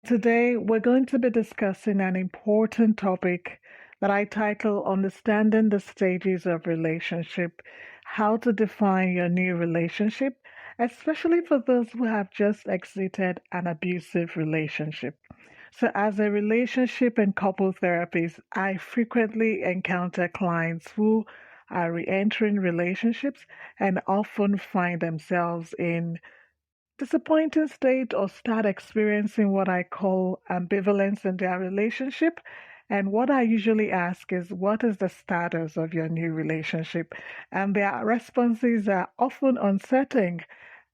Today, we're going to be discussing an important topic that I title Understanding the Stages of Relationship, how to define your new relationship, especially for those who have just exited an abusive relationship. So, as a relationship and couple therapist, I frequently encounter clients who are re entering relationships and often find themselves in disappointing state or start experiencing what I call ambivalence in their relationship. And what I usually ask is, what is the status of your new relationship? And their responses are often unsettling.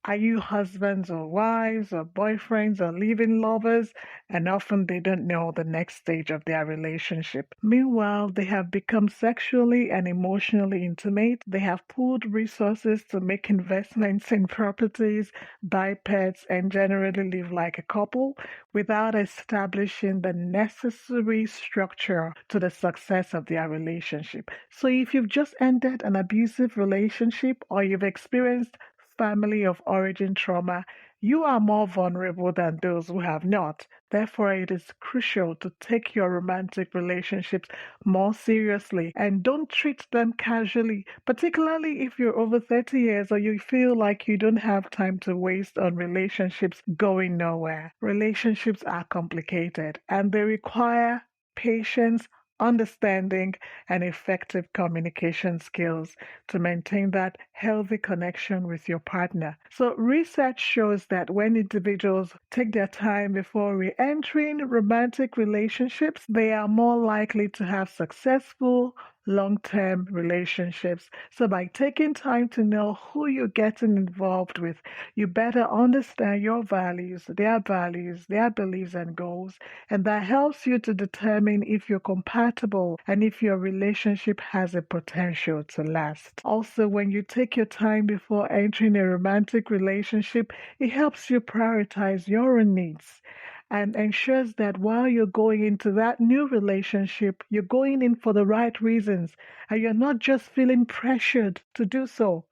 Are you husbands or wives or boyfriends or living lovers? And often they don't know the next stage of their relationship. Meanwhile, they have become sexually and emotionally intimate. They have pooled resources to make investments in properties, buy pets, and generally live like a couple without establishing the necessary structure to the success of their relationship. So if you've just ended an abusive relationship or you've experienced family of origin trauma, you are more vulnerable than those who have not. Therefore, it is crucial to take your romantic relationships more seriously and don't treat them casually, particularly if you're over 30 years or you feel like you don't have time to waste on relationships going nowhere. Relationships are complicated and they require patience, understanding, and effective communication skills to maintain that healthy connection with your partner. So, research shows that when individuals take their time before re entering romantic relationships, they are more likely to have successful, long term relationships. So, by taking time to know who you're getting involved with, you better understand your values, their beliefs, and goals, and that helps you to determine if you're compatible and if your relationship has a potential to last. Also, when you take your time before entering a romantic relationship, it helps you prioritize your own needs and ensures that while you're going into that new relationship, you're going in for the right reasons and you're not just feeling pressured to do so.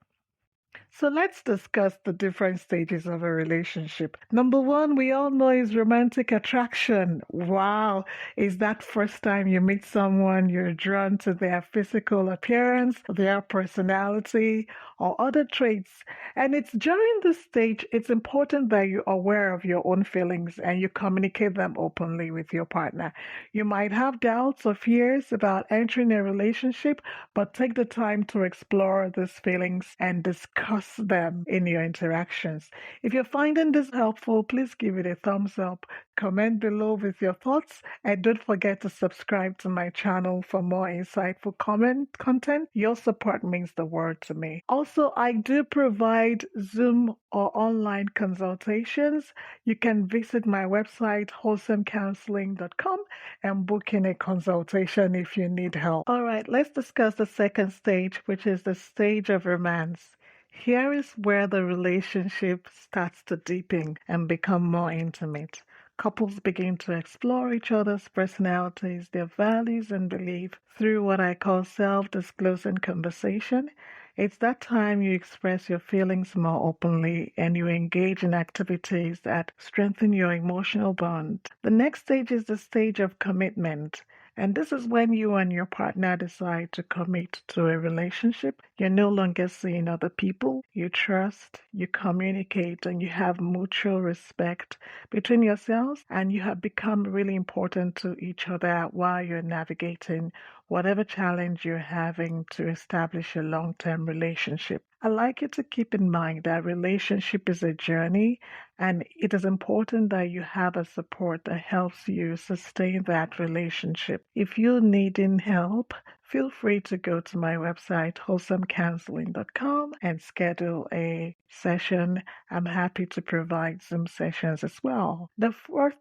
So let's discuss the different stages of a relationship. Number one, we all know is romantic attraction. Wow, is that first time you meet someone, you're drawn to their physical appearance, their personality, or other traits. And it's during this stage, it's important that you're aware of your own feelings and you communicate them openly with your partner. You might have doubts or fears about entering a relationship, but take the time to explore these feelings and discuss them in your interactions. If you're finding this helpful, please give it a thumbs up, comment below with your thoughts, and don't forget to subscribe to my channel for more insightful content. Your support means the world to me. Also, I do provide Zoom or online consultations. You can visit my website, wholesomecounseling.com, and book in a consultation if you need help. All right, let's discuss the second stage, which is the stage of romance. Here is where the relationship starts to deepen and become more intimate. Couples begin to explore each other's personalities, their values, and beliefs through what I call self disclosing conversation. It's that time you express your feelings more openly and you engage in activities that strengthen your emotional bond. The next stage is the stage of commitment. And this is when you and your partner decide to commit to a relationship. You're no longer seeing other people. You trust, you communicate, and you have mutual respect between yourselves. And you have become really important to each other while you're navigating whatever challenge you're having to establish a long term relationship. I like you to keep in mind that relationship is a journey and it is important that you have a support that helps you sustain that relationship. If you're needing help, feel free to go to my website, wholesomecounseling.com, and schedule a session. I'm happy to provide Zoom sessions as well. The fourth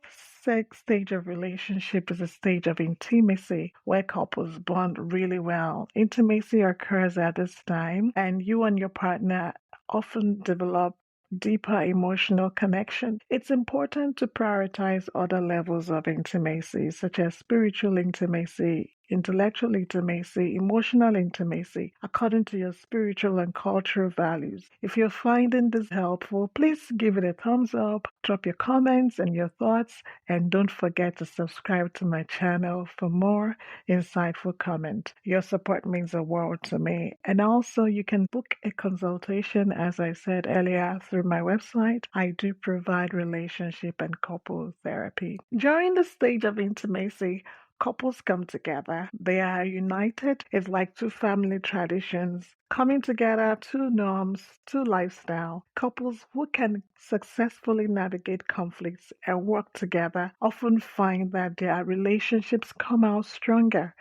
stage of relationship is a stage of intimacy where couples bond really well. Intimacy occurs at this time, and you and your partner often develop deeper emotional connection. It's important to prioritize other levels of intimacy, such as spiritual intimacy, intellectual intimacy, emotional intimacy, according to your spiritual and cultural values. If you're finding this helpful, please give it a thumbs up, drop your comments and your thoughts, and don't forget to subscribe to my channel for more insightful comment. Your support means the world to me. And also, you can book a consultation, as I said earlier, through my website. I do provide relationship and couple therapy. During the stage of intimacy, couples come together. They are united. It's like two family traditions coming together, two norms, two lifestyle. Couples who can successfully navigate conflicts and work together often find that their relationships come out stronger.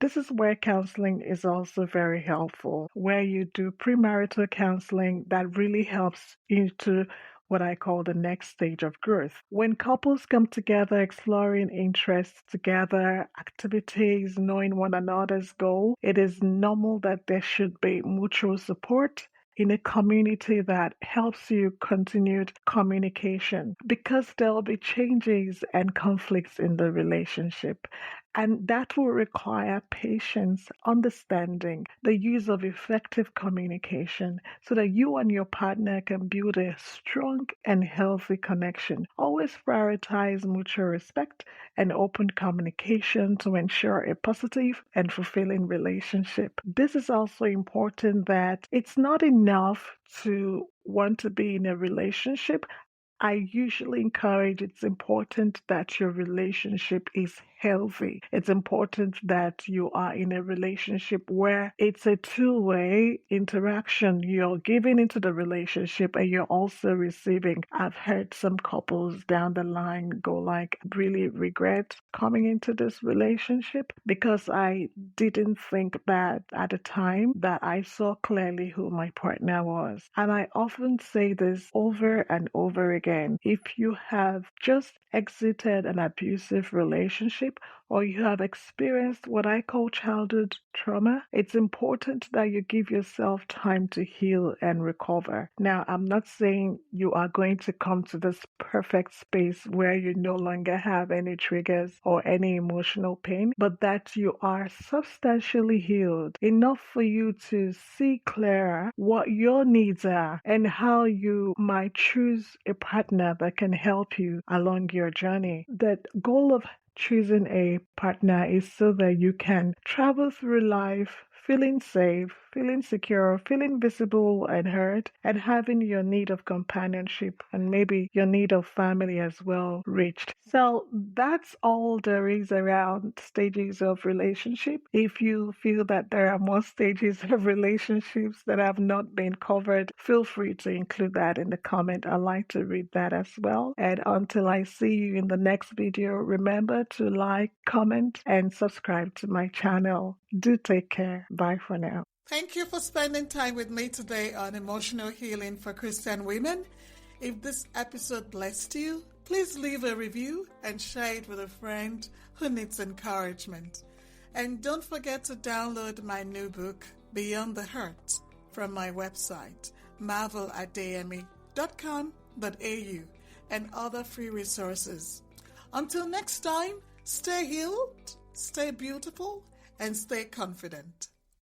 This is where counseling is also very helpful, where you do premarital counseling that really helps into what I call the next stage of growth. When couples come together, exploring interests together, activities, knowing one another's goal, it is normal that there should be mutual support in a community that helps you continued communication because there will be changes and conflicts in the relationship. And that will require patience, understanding, the use of effective communication so that you and your partner can build a strong and healthy connection. Always prioritize mutual respect and open communication to ensure a positive and fulfilling relationship. This is also important that it's not enough to want to be in a relationship. I usually encourage it's important that your relationship is healthy. It's important that you are in a relationship where it's a two-way interaction. You're giving into the relationship and you're also receiving. I've heard some couples down the line go like, really regret coming into this relationship because I didn't think that at the time that I saw clearly who my partner was. And I often say this over and over again. If you have just exited an abusive relationship or you have experienced what I call childhood trauma, it's important that you give yourself time to heal and recover. Now, I'm not saying you are going to come to this perfect space where you no longer have any triggers or any emotional pain, but that you are substantially healed enough for you to see clearer what your needs are and how you might choose a partner that can help you along your journey. The goal of choosing a partner is so that you can travel through life feeling safe, feeling secure, feeling visible and heard, and having your need of companionship and maybe your need of family as well reached. So that's all there is around stages of relationship. If you feel that there are more stages of relationships that have not been covered, feel free to include that in the comment. I'd like to read that as well. And until I see you in the next video, remember to like, comment, and subscribe to my channel. Do take care. Bye for now. Thank you for spending time with me today on Emotional Healing for Christian Women. If this episode blessed you, please leave a review and share it with a friend who needs encouragement. And don't forget to download my new book, Beyond the Hurt, from my website, marveladeyemi.com.au, and other free resources. Until next time, stay healed, stay beautiful, and stay confident.